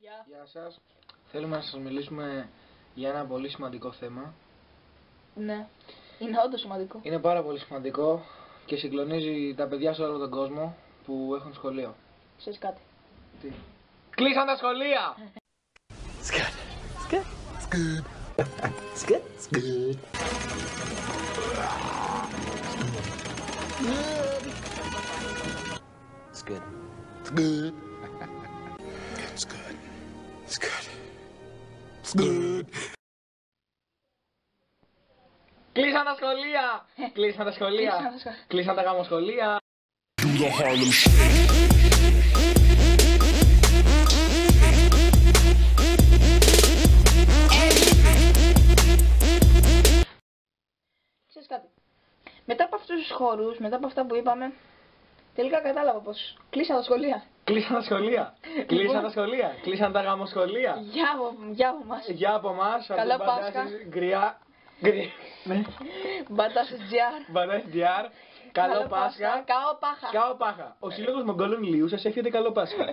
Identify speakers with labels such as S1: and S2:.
S1: Γεια σας. Θέλουμε να σας μιλήσουμε για ένα πολύ σημαντικό θέμα.
S2: Ναι, είναι όντως σημαντικό.
S1: Είναι πάρα πολύ σημαντικό και συγκλονίζει τα παιδιά σε όλο τον κόσμο που έχουν σχολείο.
S2: Ξέρεις κάτι?
S1: Τι? Κλείσαν τα σχολεία!
S3: Σκατ, σκατ, σκατ, σκατ, σκατ. It's good. It's good. It's good. It's good. It's good.
S1: Κλείσαν τα σχολεία! Κλείσαν τα σχολεία! Κλείσαν τα γαμοσχολεία!
S3: Do the Harlem Shake.
S2: Ξέρεις κάτι? Μετά από αυτούς τους χορούς, μετά από αυτά που είπαμε, τελικά κατάλαβα πως κλείσαν τα σχολεία.
S1: Κλείσαν τα σχολεία! Κλείσαν τα σχολεία! Κλείσαν τα γαμοσχολεία!
S2: Γεια από μας.
S1: Γεια από εμάς, από
S2: Καλά
S1: την
S2: Πάσχα.
S1: Μπαντάσης Γκριά. Ναι.
S2: Μπαντάσες GR.
S1: Μπαντάσης GR. Καλό Πάσχα.
S2: Κάο Πάχα.
S1: Κάο Πάχα. Ο Σύλλογος Μογγόλων Ηλίου σας εύχεται καλό Πάσχα.